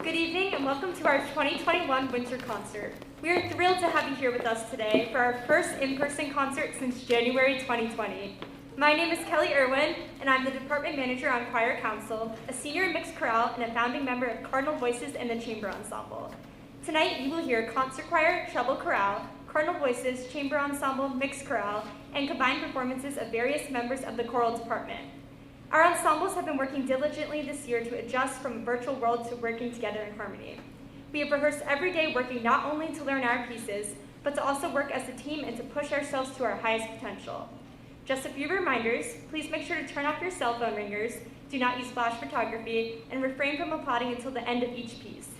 Good evening and welcome to our 2021 Winter Concert. We are thrilled to have you here with us today for our first in-person concert since January 2020. My name is Kelly Irwin, and I'm the Department Manager on Choir Council, a senior in mixed chorale, and a founding member of Cardinal Voices and the Chamber Ensemble. Tonight you will hear concert choir, treble chorale, Cardinal Voices, Chamber Ensemble, mixed chorale, and combined performances of various members of the choral department. Our ensembles have been working diligently this year to adjust from a virtual world to working together in harmony. We have rehearsed every day, working not only to learn our pieces, but to also work as a team and to push ourselves to our highest potential. Just a few reminders: please make sure to turn off your cell phone ringers, do not use flash photography, and refrain from applauding until the end of each piece.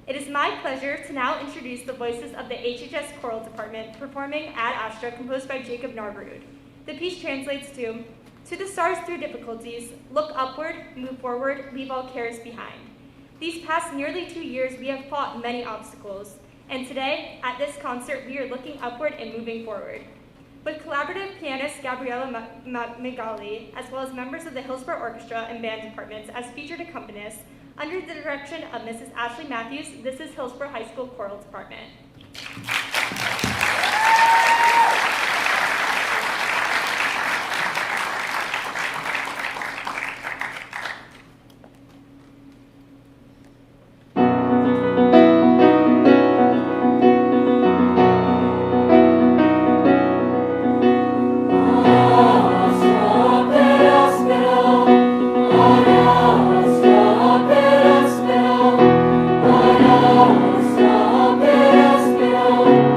It is my pleasure to now introduce the voices of the HHS Choral Department performing Ad Astra, composed by Jacob Narbrud. The piece translates to the stars through difficulties, look upward, move forward, leave all cares behind. These past nearly 2 years, we have fought many obstacles, and today, at this concert, we are looking upward and moving forward. With collaborative pianist Gabriella Megali, as well as members of the Hillsborough Orchestra and band departments as featured accompanists, under the direction of Mrs. Ashley Mathews, this is Hillsborough High School Choral Department. Stop it,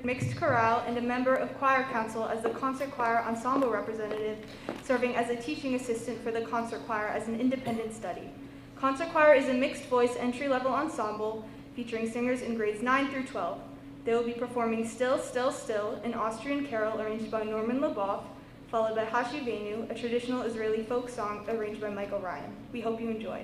mixed chorale and a member of choir council as the concert choir ensemble representative, serving as a teaching assistant for the concert choir as an independent study. Concert choir is a mixed voice entry-level ensemble featuring singers in grades 9 through 12. They will be performing Still, Still, Still, an Austrian carol arranged by Norman Leboeuf, followed by Hashivenu, a traditional Israeli folk song arranged by Michael Ryan. We hope you enjoy.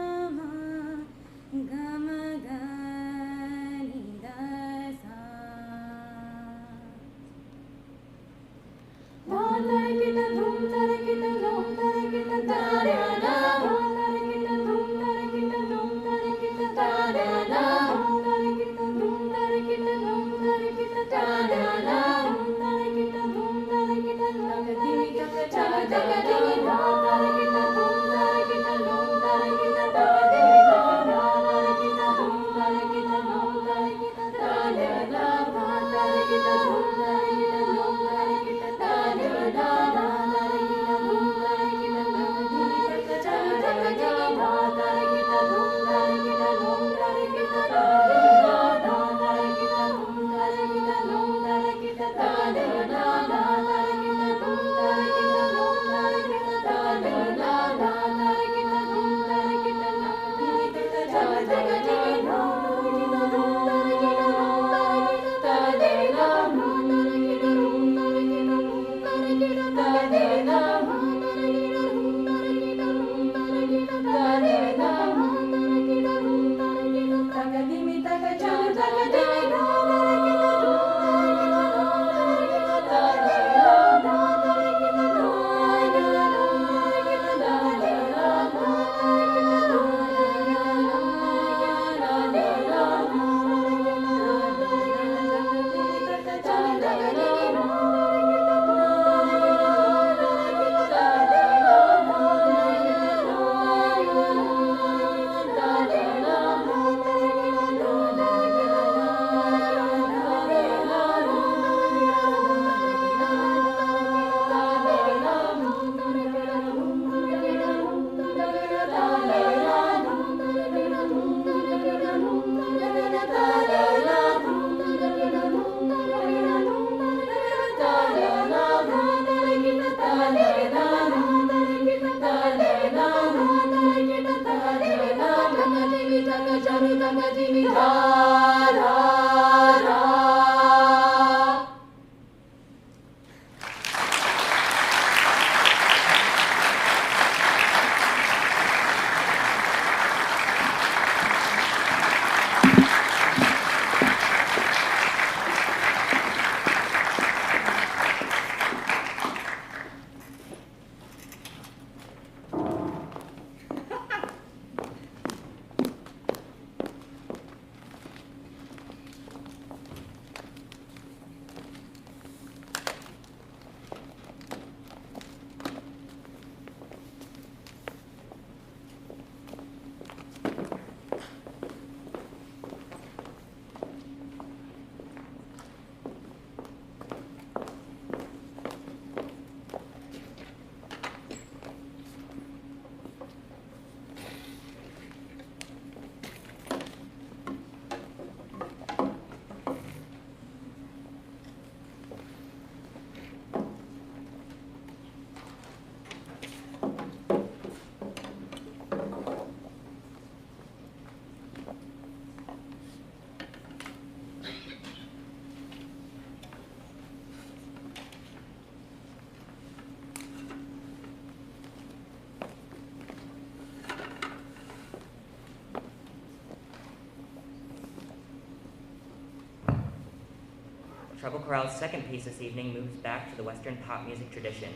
Treble Chorale's second piece this evening moves back to the Western pop music tradition.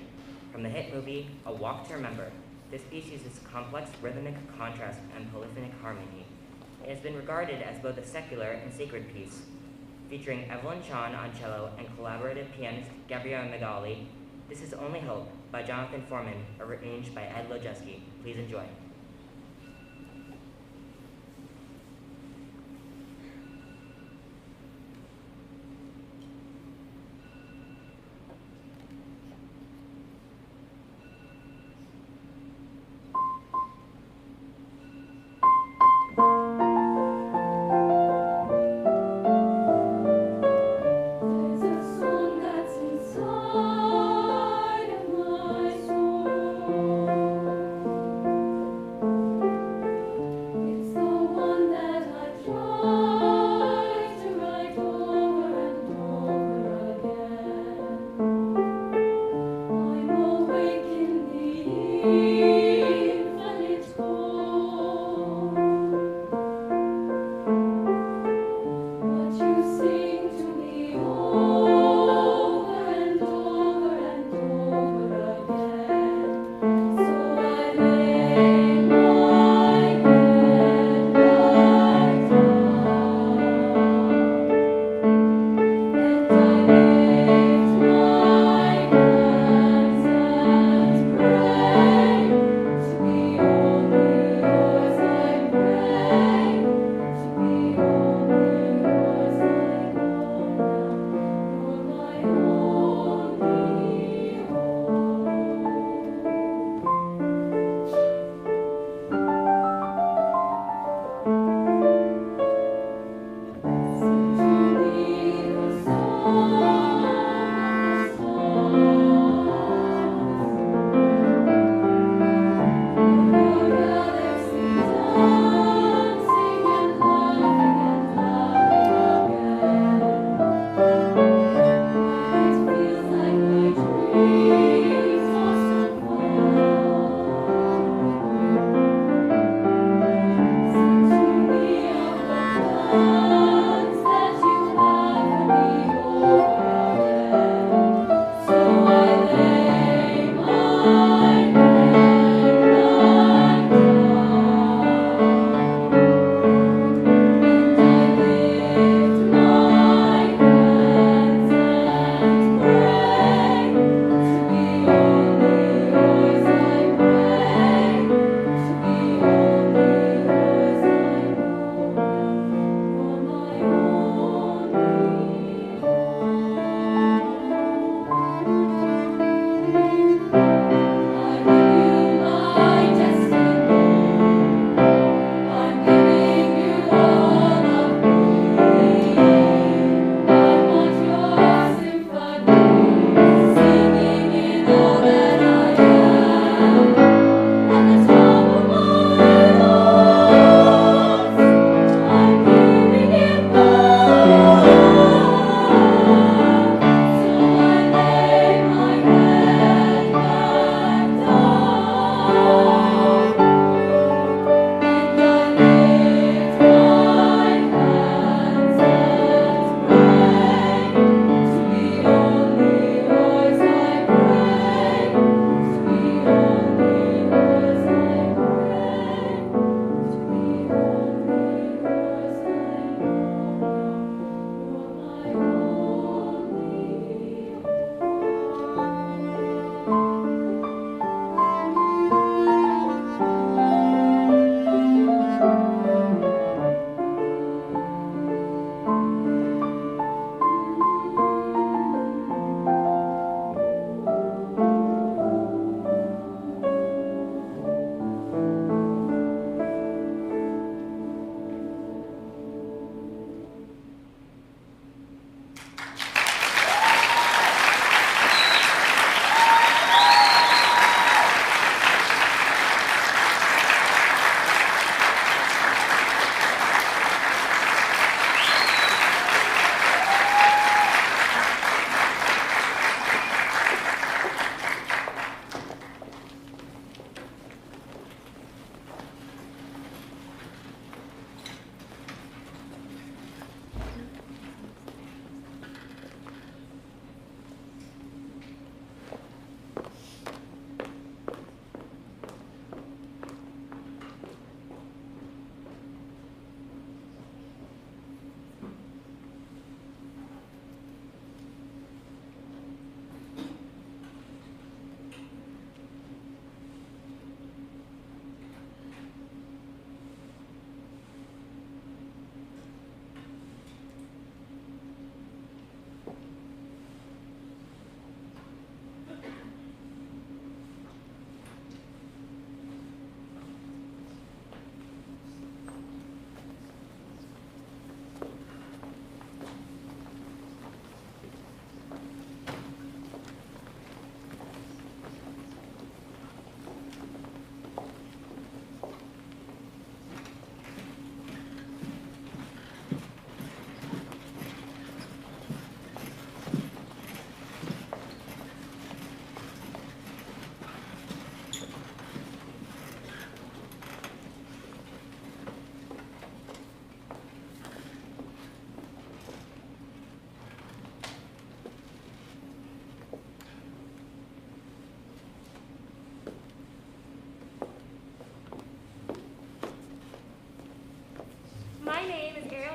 From the hit movie, A Walk to Remember, this piece uses complex rhythmic contrast and polyphonic harmony. It has been regarded as both a secular and sacred piece. Featuring Evelyn Chan on cello and collaborative pianist Gabrielle Megali, this is Only Hope by Jonathan Foreman, arranged by Ed Lojeski. Please enjoy. Inside of my soul.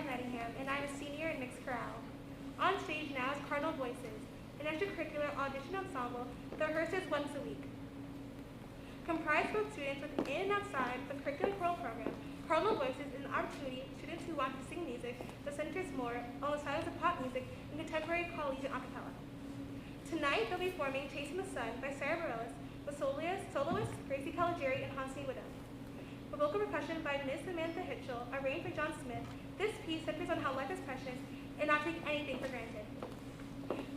And I'm a senior in mixed chorale. On stage now is Cardinal Voices, an extracurricular audition ensemble that rehearses once a week. Comprised of students within and outside the curriculum choral program, Cardinal Voices is an opportunity for students who want to sing music that centers more on the sounds of pop music and contemporary collegiate a cappella. Tonight they'll be performing Chasing the Sun by Sarah Bareilles with soloists Gracie Caligari and Hashivenu. With vocal percussion by Ms. Samantha Hitchell, arranged by John Smith, this piece centers on how life is precious and not take anything for granted.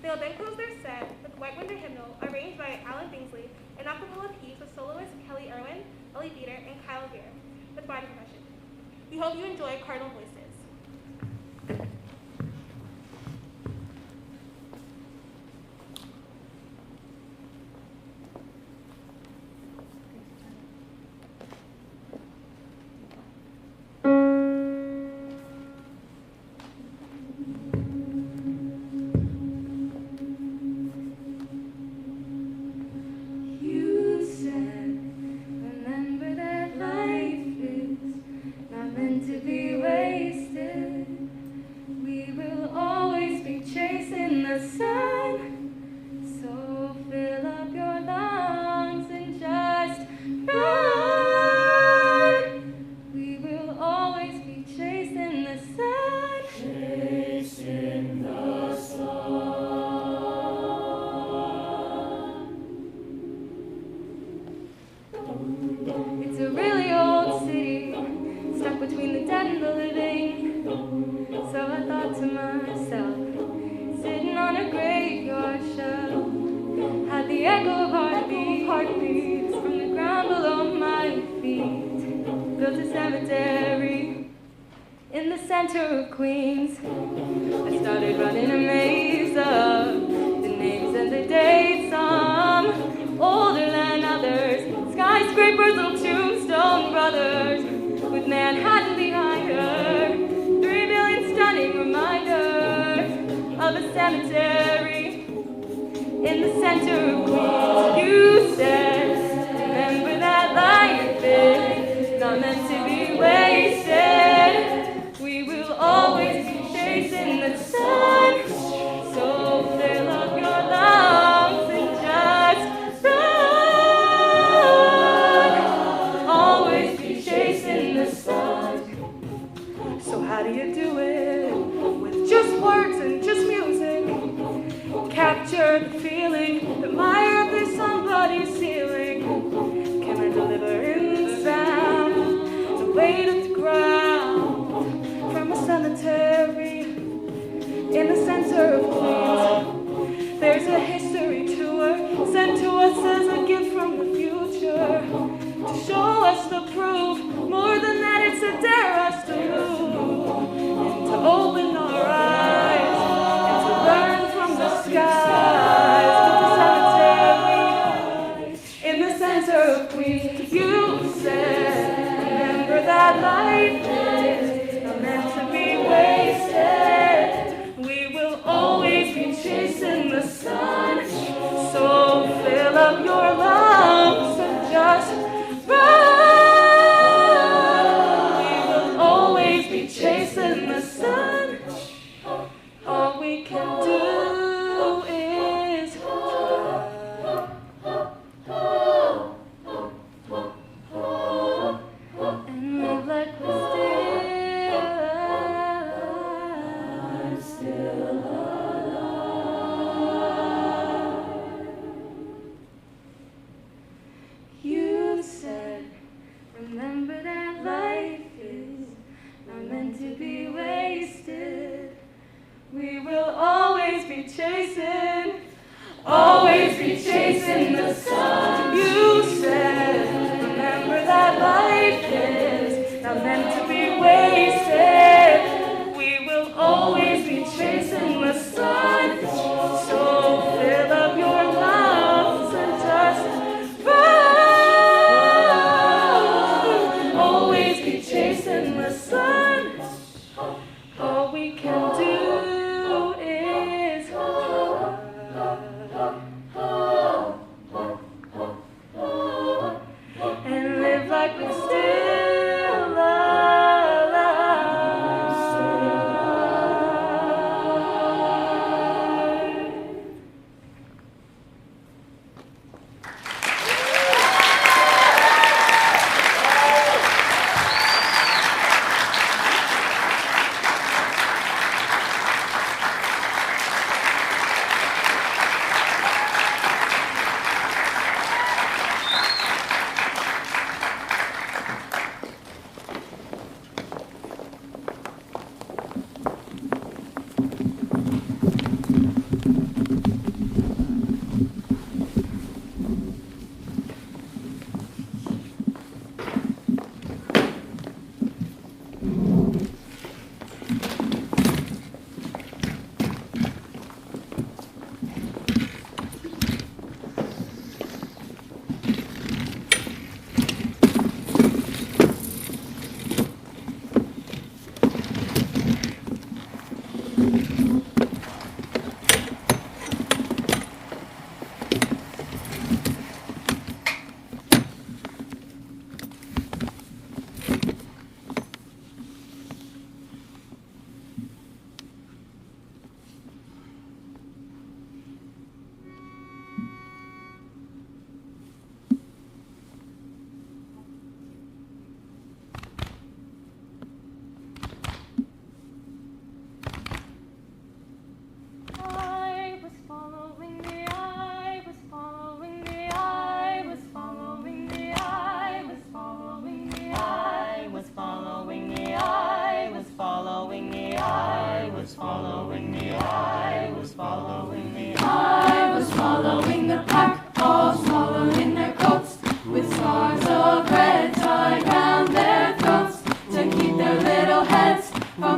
They'll then close their set with White Winter Hymnal, arranged by Alan Bingsley, an a cappella piece with soloists Kelly Irwin, Ellie Beater, and Kyle Beer, with body percussion. We hope you enjoy Cardinal Voices. like we're still alive.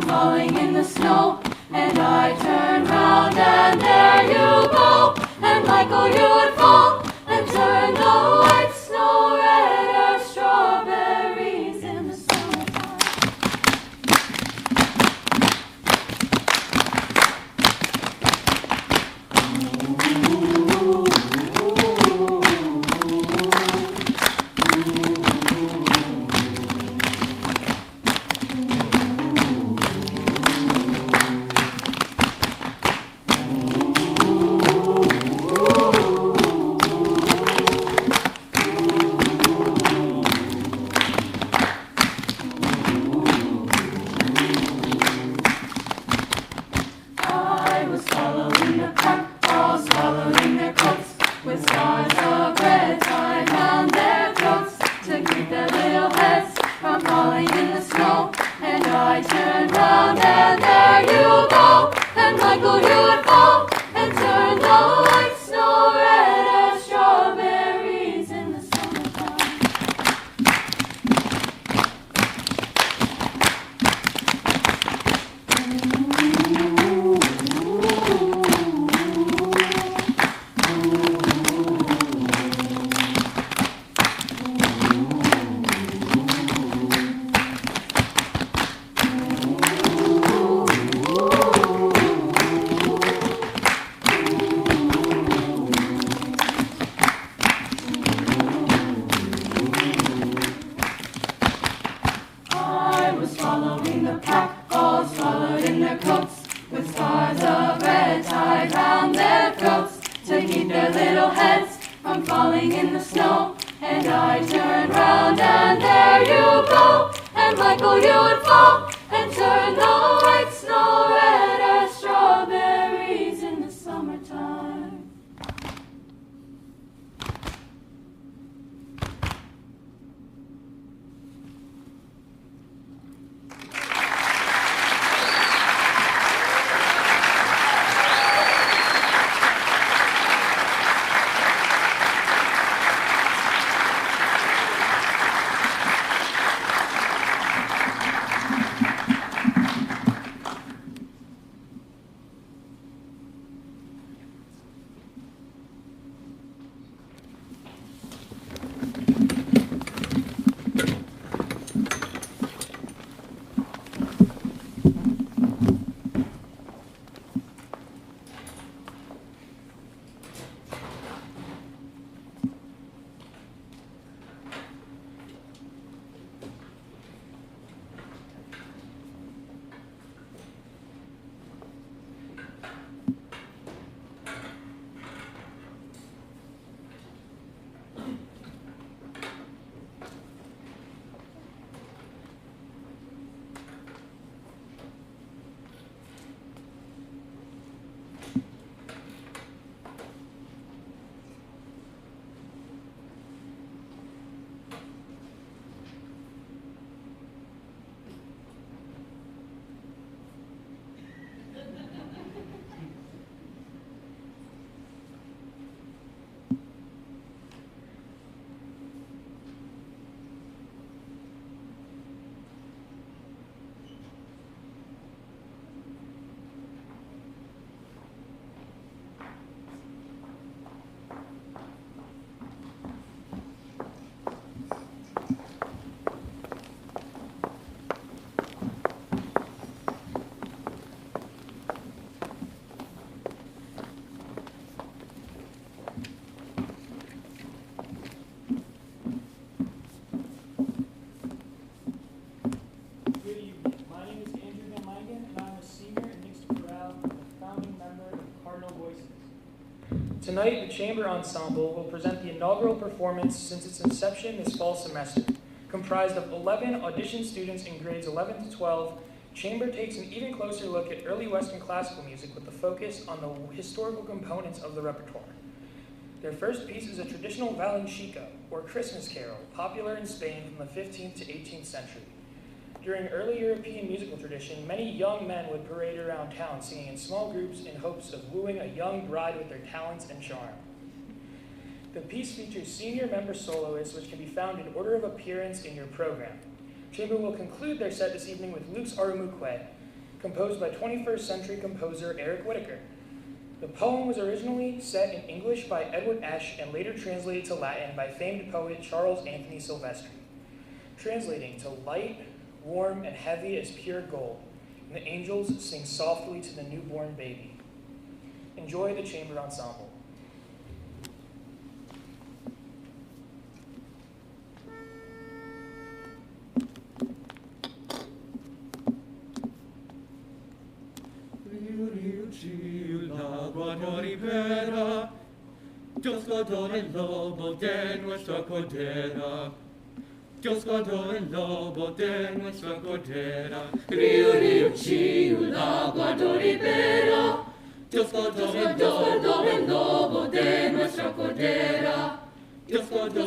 falling in the snow. And I turned round and there you go. And Michael, you would fall and turn the white snow red as strawberries in the summertime. Tonight, the Chamber Ensemble will present the inaugural performance since its inception this fall semester. Comprised of 11 audition students in grades 11 to 12, Chamber takes an even closer look at early Western classical music with a focus on the historical components of the repertoire. Their first piece is a traditional villancico, or Christmas carol, popular in Spain from the 15th to 18th century. During early European musical tradition, many young men would parade around town singing in small groups in hopes of wooing a young bride with their talents and charm. The piece features senior member soloists, which can be found in order of appearance in your program. Chamber will conclude their set this evening with Luke's Arumuque-the, composed by 21st century composer Eric Whitacre. The poem was originally set in English by Edward Esch and later translated to Latin by famed poet Charles Anthony Silvestri, translating to light, warm, and heavy as pure gold, and the angels sing softly to the newborn baby. Enjoy the chamber ensemble. Agua libera, Dios guardó el lobo de nuestra cordera. Dios guardó el lobo de nuestra cordera. Río, río, Chiu, la guardó libera. Dios guardó el lobo de nuestra cordera. Dios guardó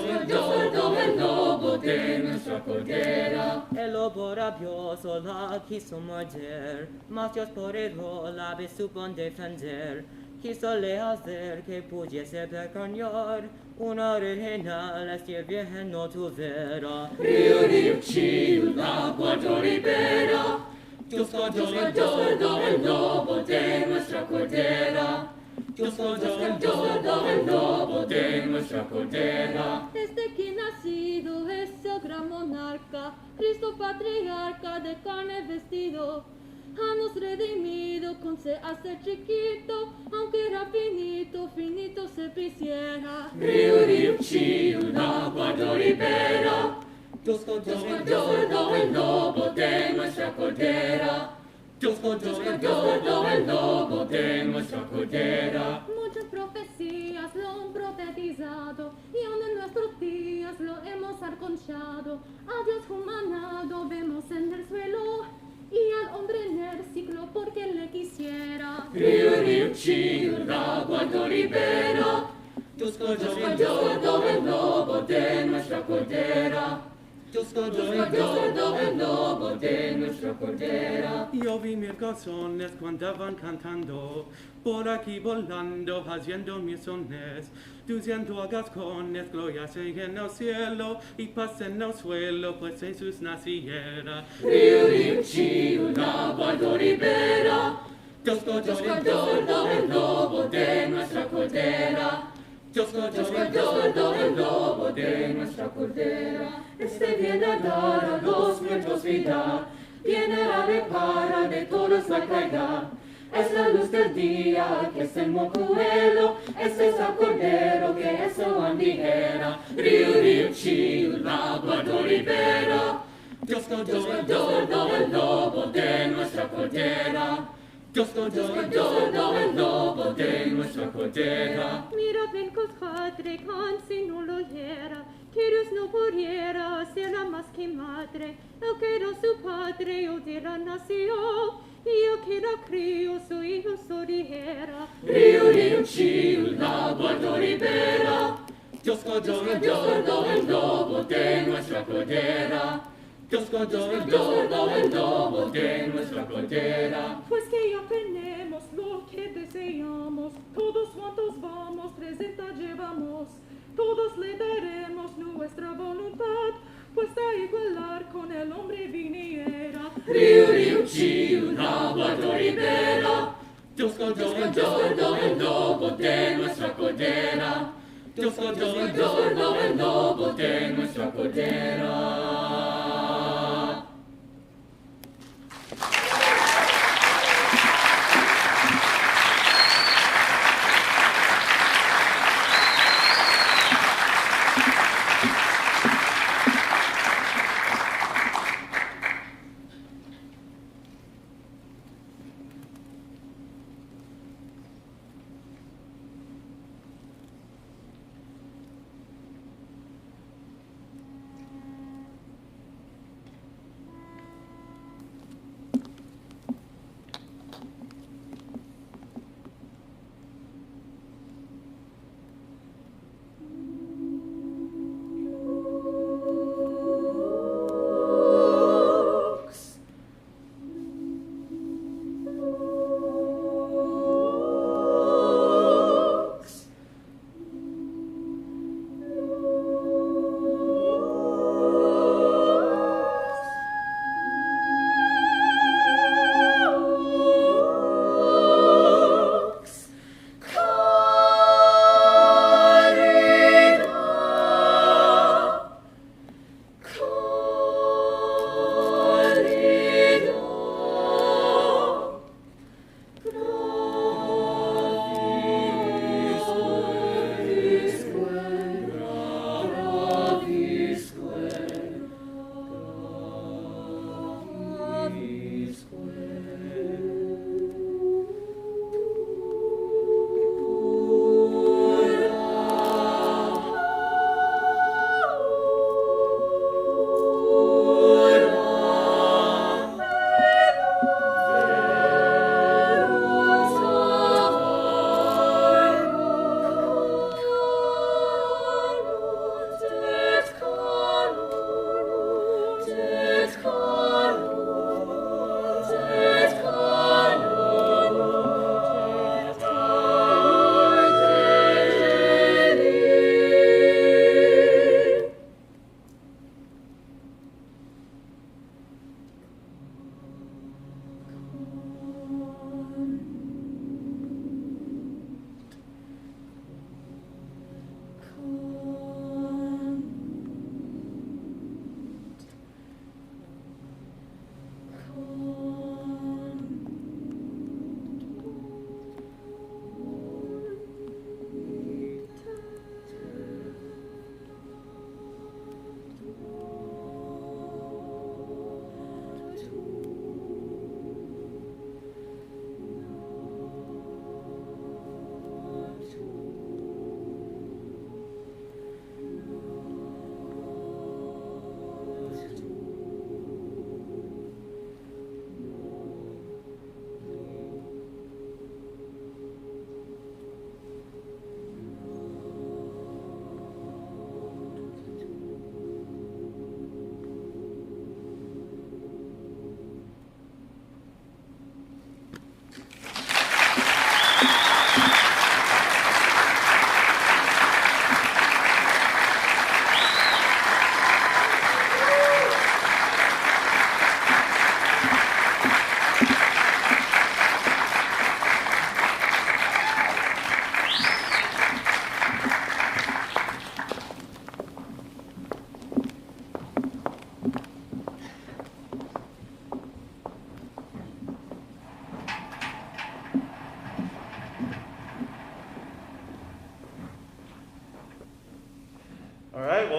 el lobo de nuestra cordera. El lobo rabioso la quiso morder, mas Dios por error la ave supo defender. Quiso le hacer que pudiese percañar, una reina la vieja no tuviera. Río, río, Chiu, la guardó libera. Dios guardó el lobo de nuestra cordera. Dios guardó el lobo de nuestra cordera. Desde que nacido es el gran monarca, Cristo patriarca de carne vestido, ha nos redimido con se hace chiquito, aunque era finito, finito se quisiera. Río, río, Chiu, la guardó libera. Dios guardó el lobo de nuestra cordera. Dios guardó el lobo de nuestra cordera. Muchas profecías lo han profetizado y aún en nuestros días lo hemos arconchado. A Dios humanado vemos en el suelo y al hombre en el ciclo porque le quisiera. Río, río, Chiu, la guardó libera. Dios guardó el lobo de nuestra cordera. Dios guardó el lobo de nuestra cordera. Yo vi mil canciones cuando van cantando, por aquí volando, haciendo mis sones, diciendo a gascones, gloria sea en el cielo y paz en el suelo, pues Jesús naciera. Río, río, Chiu, la guardó libera. Dios guardó el lobo de nuestra cordera. Dios guardó el lobo de nuestra cordera. Este viene a dar a los muertos vida, viene a reparar de todos la caída. Es la luz del día que es el mocuelo, este es el cordero que es el bandijera. Río, río, Chiu, la guardó libera. Dios guardó el lobo de nuestra cordera. Dios guardó el lobo de nuestra cordera. Mira ven padre, si no lo hiera, que Dios no pudiera ser más que madre. Él que era su padre, yo de la nació, y yo que era crió, su hijo su dijera. Río, río, Chiu, la guardó libera. Dios guardó el lobo de nuestra cordera. Dios guardó el lobo de nuestra cordera. Pues que ya tenemos lo que deseamos, todos cuantos vamos, presenta llevamos, todos le daremos nuestra voluntad, pues a igualar con el hombre viniera. Río, río, Chiu, la guardó libera. Dios guardó el lobo de nuestra cordera. Dios guardó el lobo de nuestra cordera.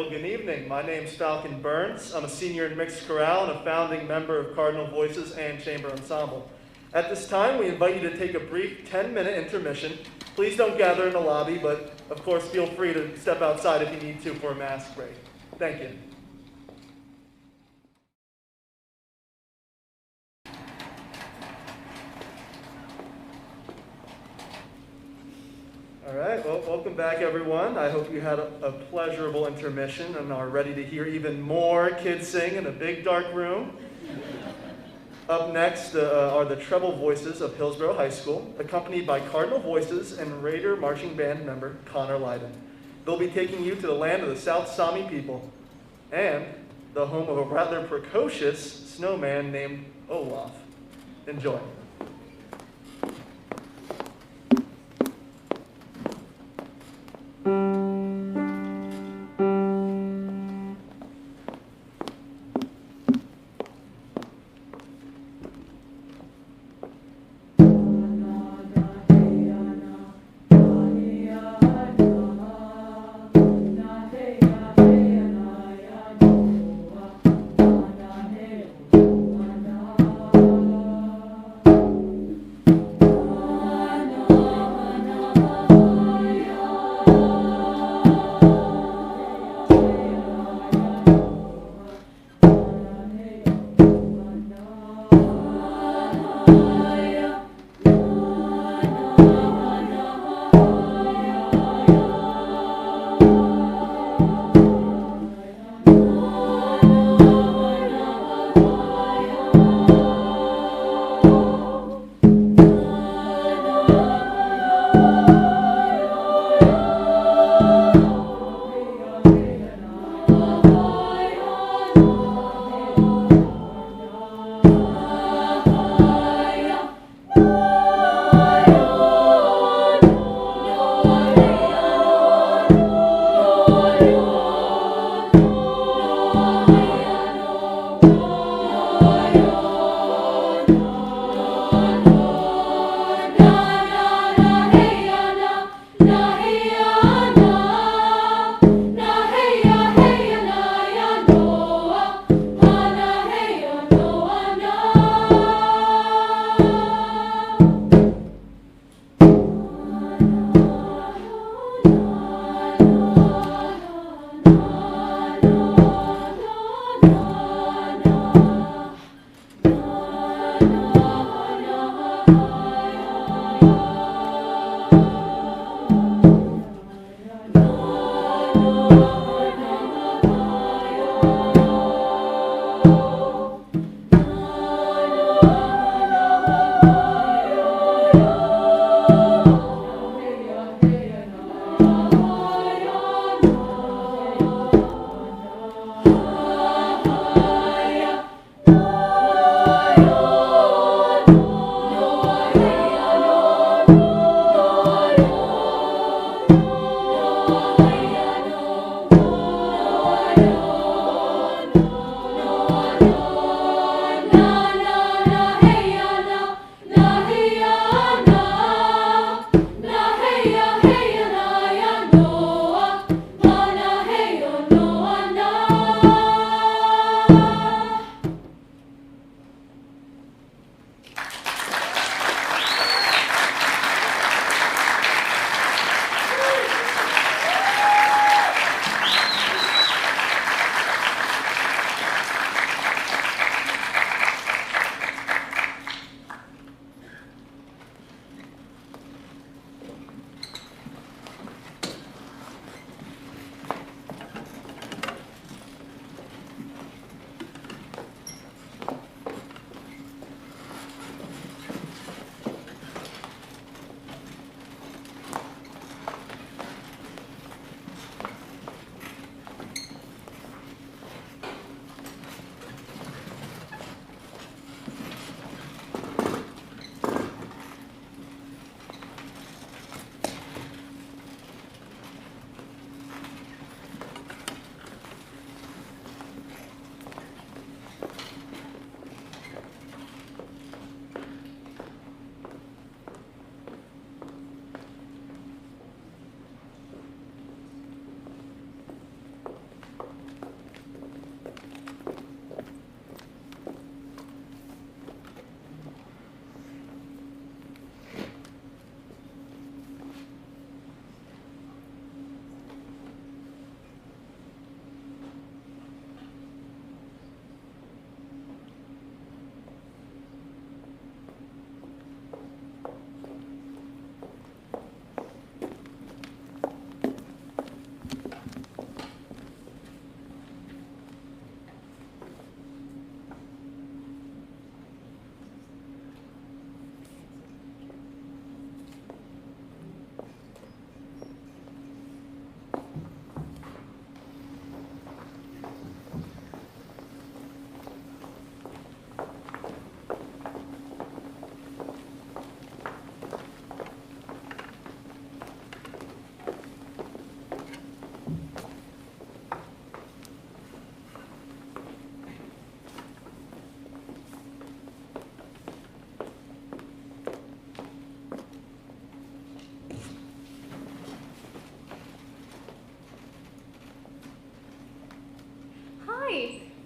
Well, good evening. My name's Falcon Burns. I'm a senior in mixed chorale and a founding member of Cardinal Voices and Chamber Ensemble. At this time, we invite you to take a brief 10-minute intermission. Please don't gather in the lobby, but of course, feel free to step outside if you need to for a mask break. Thank you. All right, well, welcome back, everyone. I hope you had a pleasurable intermission and are ready to hear even more kids sing in a big, dark room. Up next are the treble voices of Hillsborough High School, accompanied by Cardinal Voices and Raider Marching Band member Connor Lydon. They'll be taking you to the land of the South Sami people and the home of a rather precocious snowman named Olaf. Enjoy.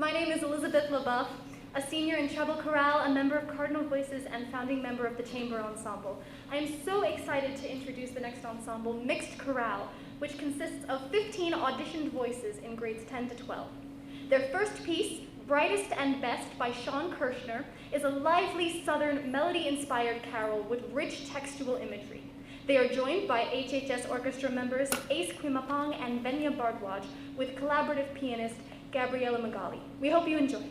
My name is Elizabeth LaBeouf, a senior in treble chorale, a member of Cardinal Voices, and founding member of the chamber ensemble. I am so excited to introduce the next ensemble, Mixed Chorale, which consists of 15 auditioned voices in grades 10 to 12. Their first piece, Brightest and Best by Sean Kirshner, is a lively Southern melody-inspired carol with rich textual imagery. They are joined by HHS orchestra members Ace Quimapong and Venya Bardwaj with collaborative pianist Gabriela Magali. We hope you enjoy.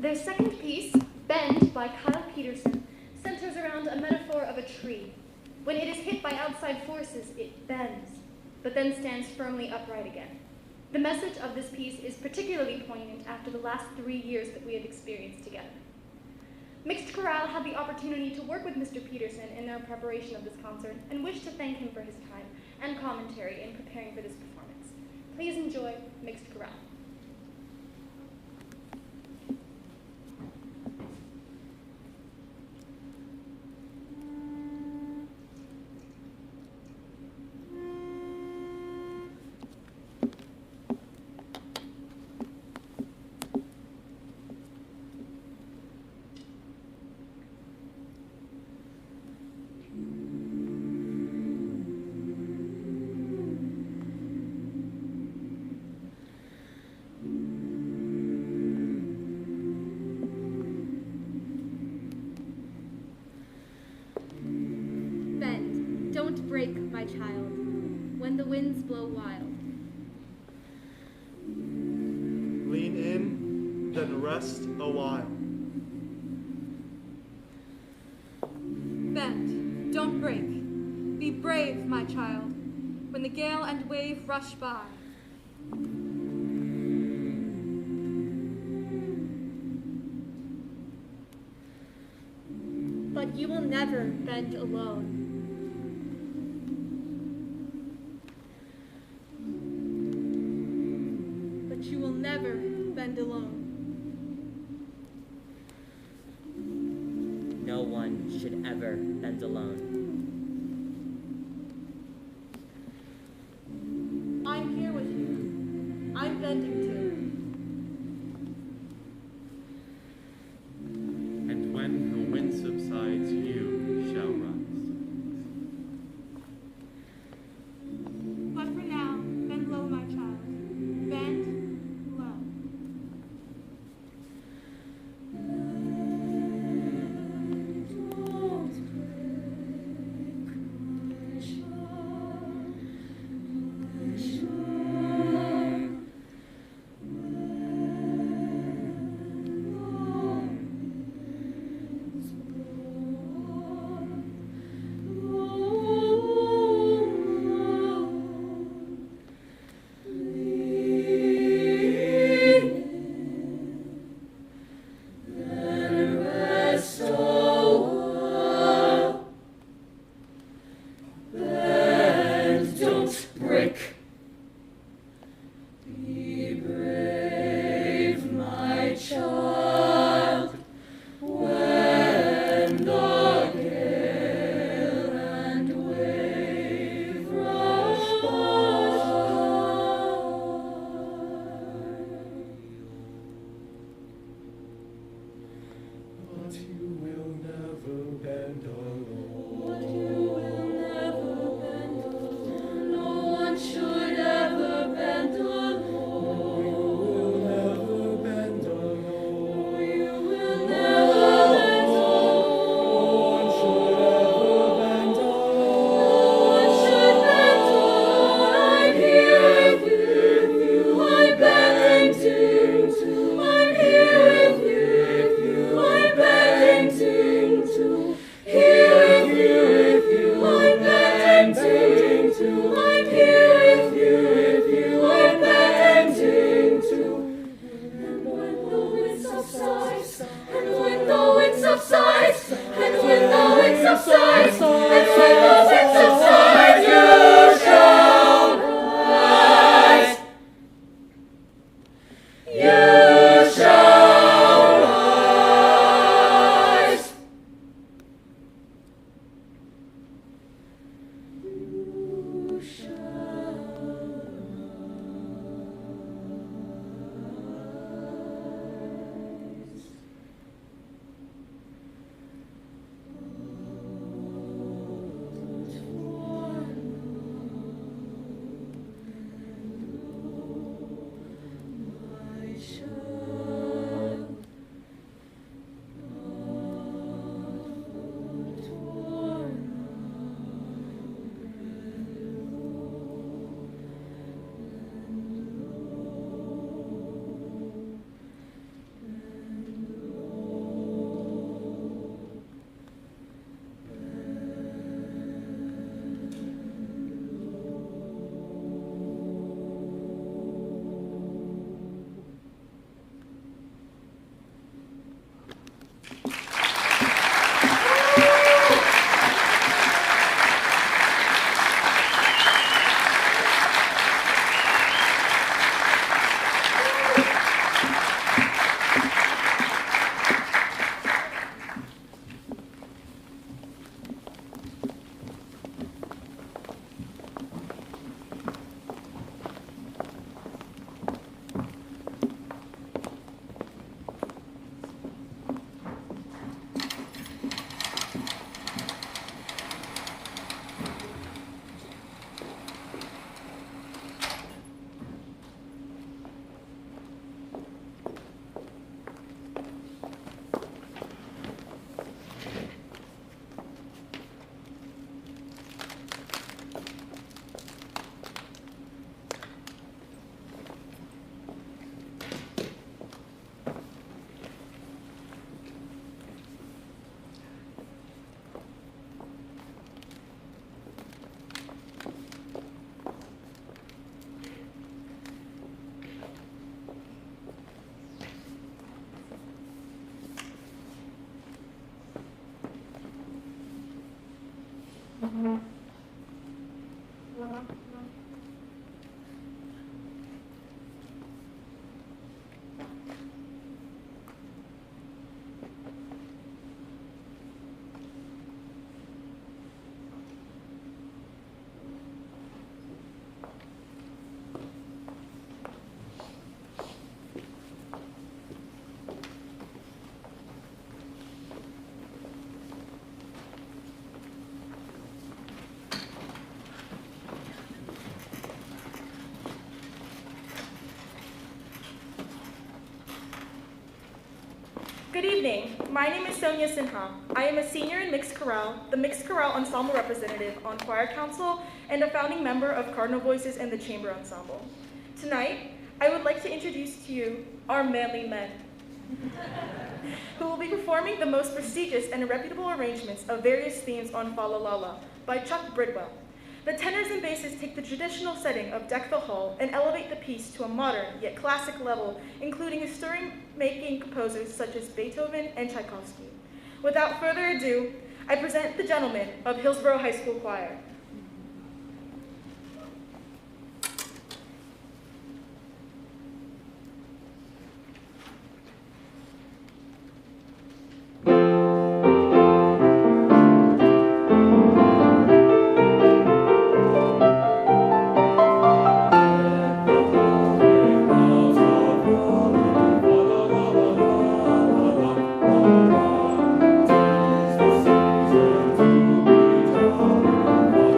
Their second piece, Bend by Kyle Peterson, centers around a metaphor of a tree. When it is hit by outside forces, it bends, but then stands firmly upright again. The message of this piece is particularly poignant after the last 3 years that we have experienced together. Mixed Chorale had the opportunity to work with Mr. Peterson in their preparation of this concert and wish to thank him for his time and commentary in preparing for this performance. Please enjoy Mixed Chorale. Don't break, my child, when the winds blow wild. Lean in, then rest a while. Bend, don't break. Be brave, my child, when the gale and wave rush by. But you will never bend alone. You will never bend alone. No one should ever bend alone. I'm here with you. I'm bending too. And when the wind subsides, you shall rise. But for now, bend low, my child. Bend low. No one Good evening. My name is Sonia Sinha. I am a senior in Mixed Chorale, the Mixed Chorale Ensemble representative on Choir Council, and a founding member of Cardinal Voices and the Chamber Ensemble. Tonight, I would like to introduce to you our manly men, who will be performing the most prestigious and reputable arrangements of various themes on Fa La La La by Chuck Bridwell. The tenors and basses take the traditional setting of Deck the Hall and elevate the piece to a modern yet classic level, including history-making composers such as Beethoven and Tchaikovsky. Without further ado, I present the gentlemen of Hillsborough High School Choir. Thank you.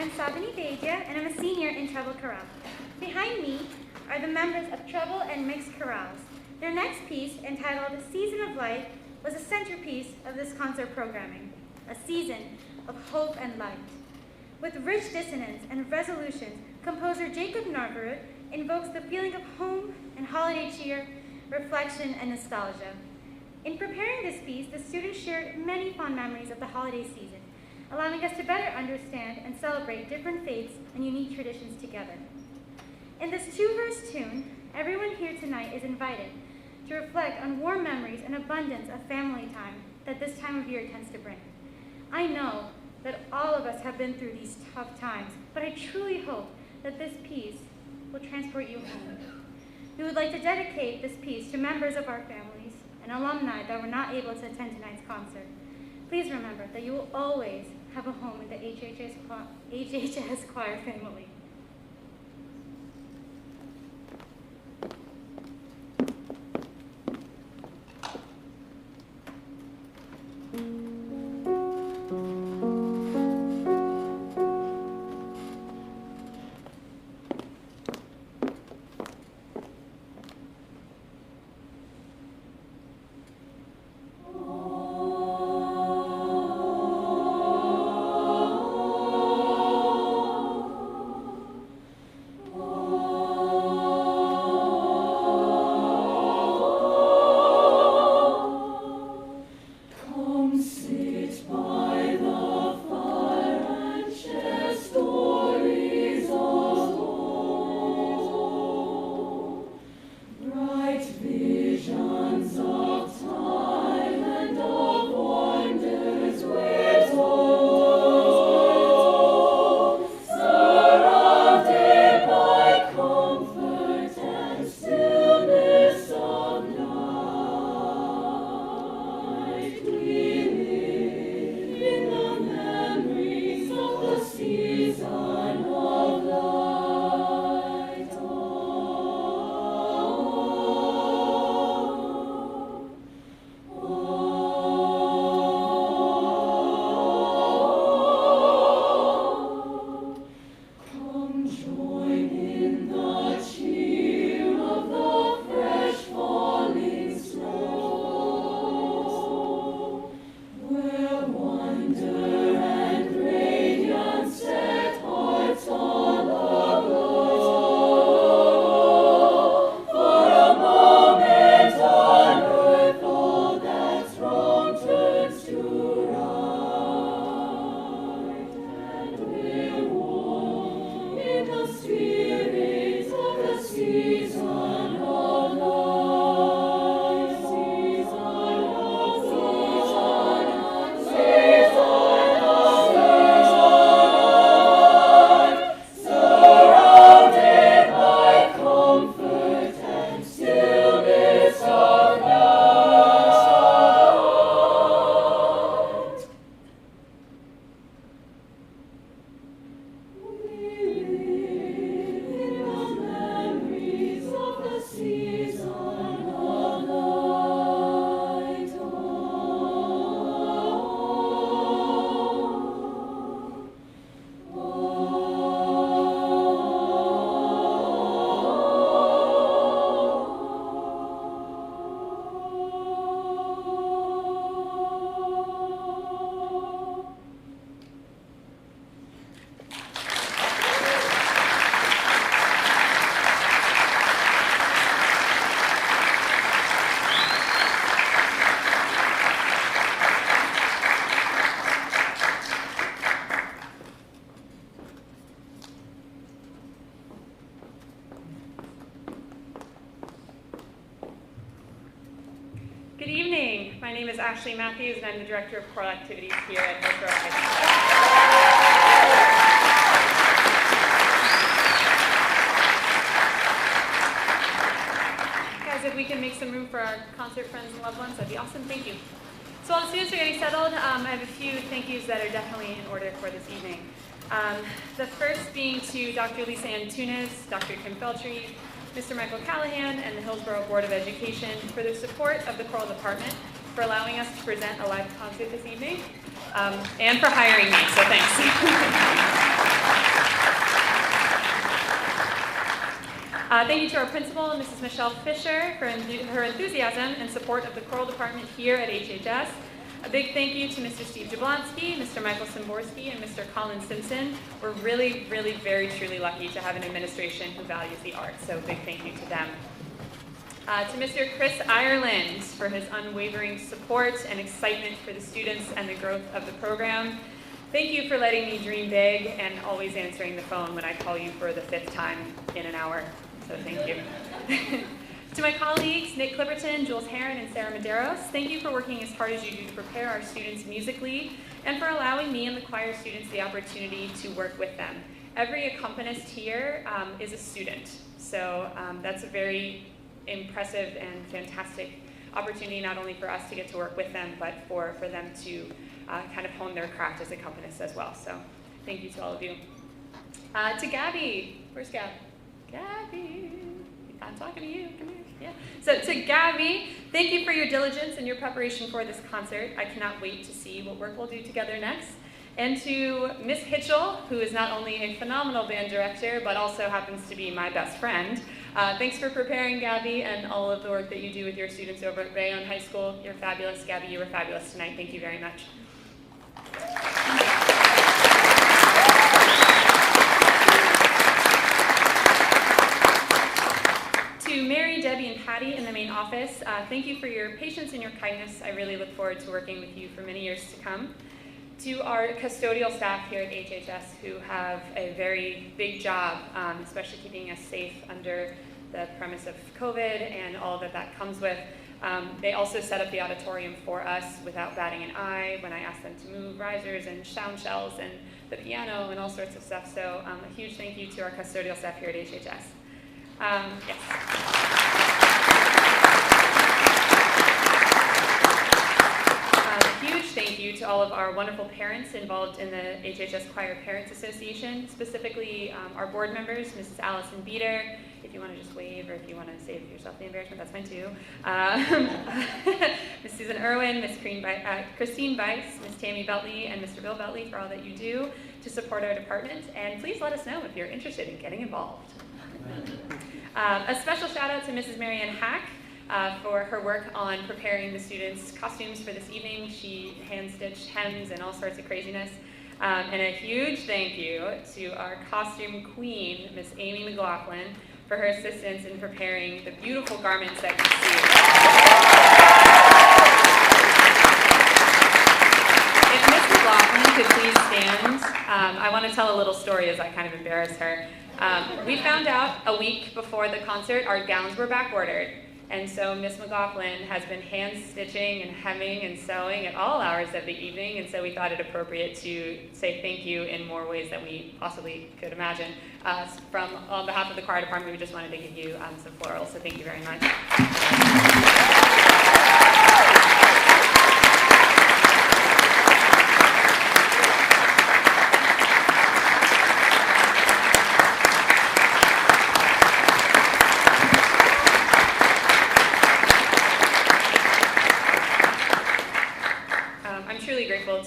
I'm Sabini Beja, and I'm a senior in treble chorale. Behind me are the members of treble and mixed chorales. Their next piece, entitled Season of Light, was a centerpiece of this concert programming, a season of hope and light. With rich dissonance and resolutions, composer Jacob Narberud invokes the feeling of home and holiday cheer, reflection, and nostalgia. In preparing this piece, the students shared many fond memories of the holiday season, allowing us to better understand and celebrate different faiths and unique traditions together. In this two-verse tune, everyone here tonight is invited to reflect on warm memories and abundance of family time that this time of year tends to bring. I know that all of us have been through these tough times, but I truly hope that this piece will transport you home. We would like to dedicate this piece to members of our families and alumni that were not able to attend tonight's concert. Please remember that you will always have a home in the HHS choir family. Good evening. My name is Mathews, and I'm the Director of Choral Activities here at Hillsborough High School. Guys, if we can make some room for our concert friends and loved ones, that'd be awesome. Thank you. So while the students are getting settled, I have a few thank yous that are definitely in order for this evening. The first being to Dr. Lisa Antunes, Dr. Kim Feltry, Mr. Michael Callahan, and the Hillsborough Board of Education for their support of the choral department, for allowing us to present a live concert this evening, and for hiring me, so thanks. Thank you to our principal, Mrs. Michelle Fisher, for her enthusiasm and support of the choral department here at HHS. A big thank you to Mr. Steve Jablonski, Mr. Michael Simborski, and Mr. Colin Simpson. We're really, really, very, truly lucky to have an administration who values the arts, so big thank you to them. To Mr. Chris Ireland for his unwavering support and excitement for the students and the growth of the program. Thank you for letting me dream big and always answering the phone when I call you for the 5th time in an hour, so thank you. To my colleagues, Nick Clipperton, Jules Heron, and Sarah Medeiros, thank you for working as hard as you do to prepare our students musically and for allowing me and the choir students the opportunity to work with them. Every accompanist here is a student, so that's a very impressive and fantastic opportunity not only for us to get to work with them, but for them to kind of hone their craft as accompanists as well. So thank you to all of you. To Gabby, where's Gab? Gabby, I'm talking to you, come here. Yeah. So to Gabby, thank you for your diligence and your preparation for this concert. I cannot wait to see what work we'll do together next. And to Miss Hitchell, who is not only a phenomenal band director, but also happens to be my best friend. Thanks for preparing, Gabby, and all of the work that you do with your students over at Bayonne High School. You're fabulous. Gabby, you were fabulous tonight. Thank you very much. To Mary, Debbie, and Patty in the main office, thank you for your patience and your kindness. I really look forward to working with you for many years to come. To our custodial staff here at HHS who have a very big job, especially keeping us safe under the premise of COVID and all that comes with. They also set up the auditorium for us without batting an eye when I asked them to move risers and sound shells and the piano and all sorts of stuff. So a huge thank you to our custodial staff here at HHS. Yes. Huge thank you to all of our wonderful parents involved in the HHS Choir Parents Association, specifically our board members, Mrs. Allison Beater. If you want to just wave or if you want to save yourself the embarrassment, that's fine too. Ms. Susan Irwin, Ms. Christine Weiss, Ms. Tammy Beltley, and Mr. Bill Beltley for all that you do to support our department. And please let us know if you're interested in getting involved. A special shout out to Mrs. Marianne Hack for her work on preparing the students' costumes for this evening. She hand-stitched hems and all sorts of craziness. And a huge thank you to our costume queen, Miss Amy McLaughlin, for her assistance in preparing the beautiful garments that you see. If Miss McLaughlin could please stand, I want to tell a little story as I kind of embarrass her. We found out a week before the concert our gowns were back ordered. And so Miss McLaughlin has been hand stitching and hemming and sewing at all hours of the evening, and so we thought it appropriate to say thank you in more ways than we possibly could imagine. On behalf of the choir department, we just wanted to give you some florals, so thank you very much.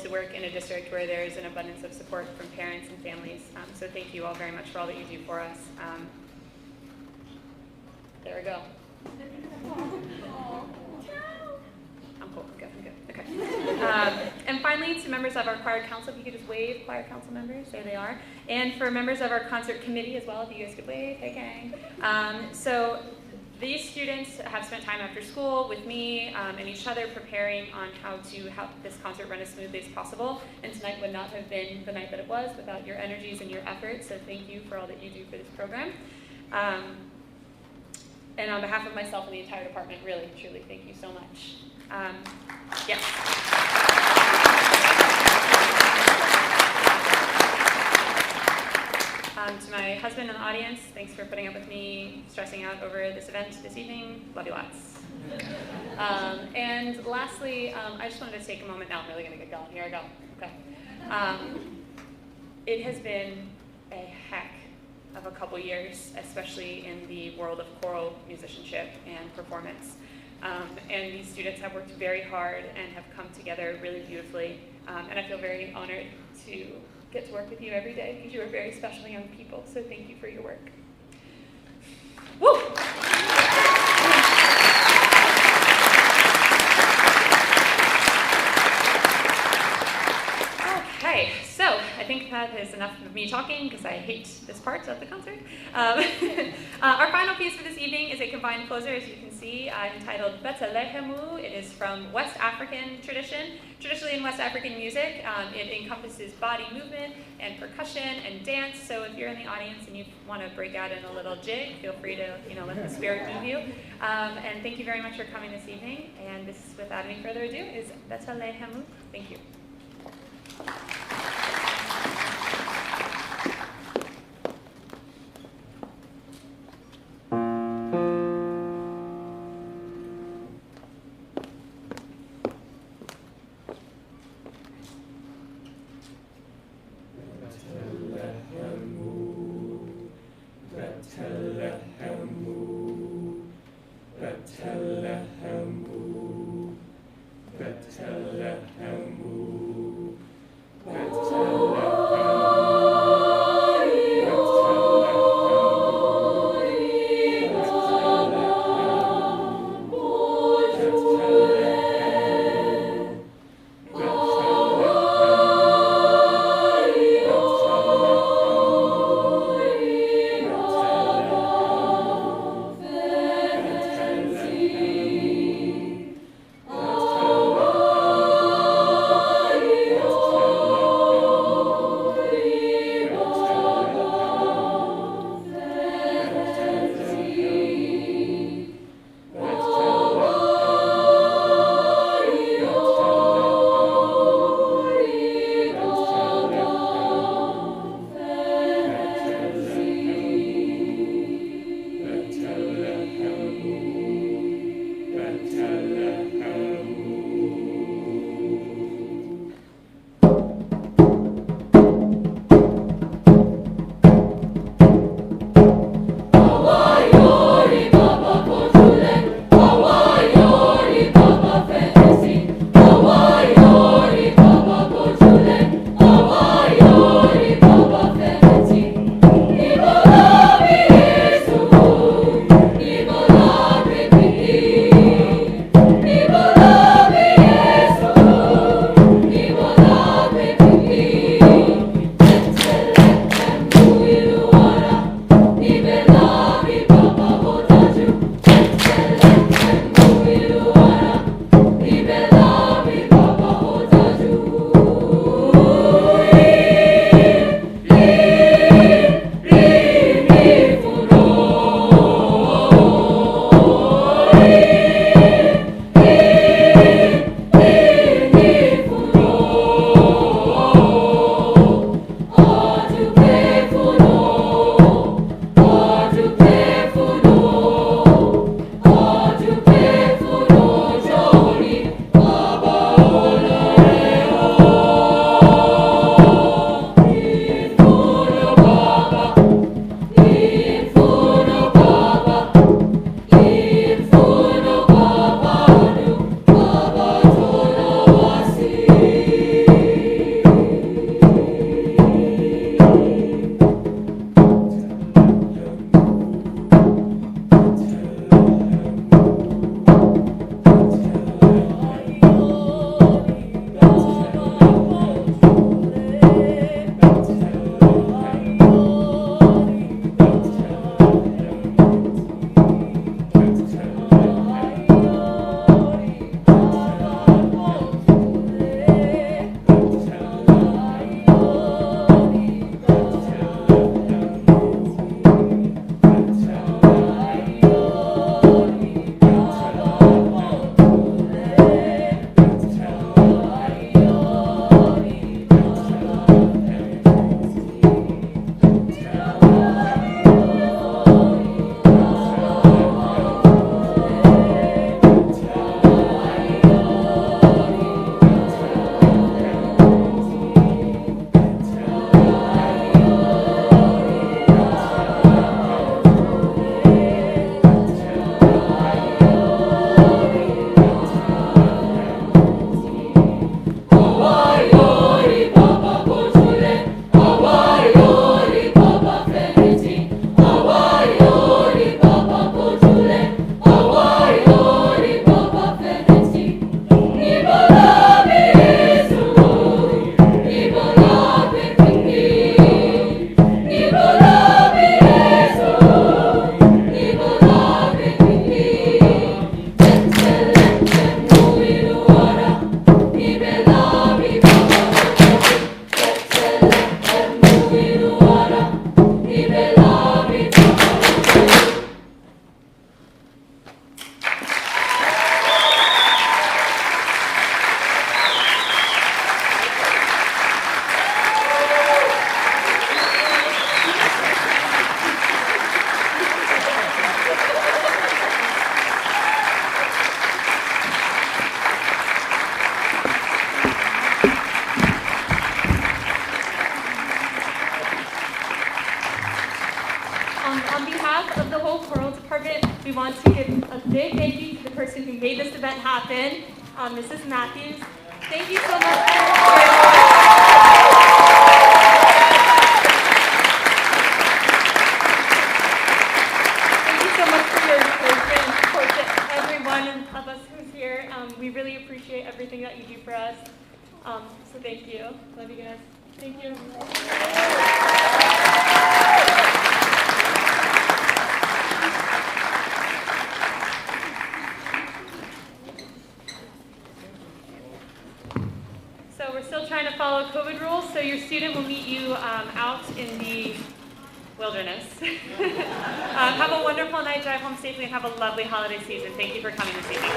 To work in a district where there is an abundance of support from parents and families. So thank you all very much for all that you do for us. There we go. I'm cool. I'm good. Okay. And finally, to members of our choir council, if you could just wave, choir council members, there they are. And for members of our concert committee as well, if you guys could wave, hey gang. So these students have spent time after school with me and each other preparing on how to help this concert run as smoothly as possible. And tonight would not have been the night that it was without your energies and your efforts. So thank you for all that you do for this program. And on behalf of myself and the entire department, really, truly, thank you so much. Yes. To my husband in the audience, thanks for putting up with me stressing out over this event this evening. Love you lots. And lastly, I just wanted to take a moment. Now I'm really going to get going. Here I go. Okay. It has been a heck of a couple years, especially in the world of choral musicianship and performance. And these students have worked very hard and have come together really beautifully. And I feel very honored to get to work with you every day because you are very special young people. So thank you for your work. Woo! Okay, so I think that is enough of me talking because I hate this part of the concert. Our final piece for this evening is a combined closer, as you can see, entitled Betelehemu. It is from West African tradition. Traditionally in West African music, it encompasses body movement and percussion and dance. So if you're in the audience and you want to break out in a little jig, feel free to let the spirit move you. And thank you very much for coming this evening. And this, without any further ado, is Betelehemu. Thank you. Betelehemu, department, we want to give a big thank you to the person who made this event happen, Mrs. Mathews. Thank you so much. Thank you so much for your encouragement and support to everyone of us who's here. We really appreciate everything that you do for us. So thank you. Love you guys. Thank you. So we're still trying to follow COVID rules, so your student will meet you out in the wilderness. Have a wonderful night, drive home safely, and have a lovely holiday season. Thank you for coming this evening.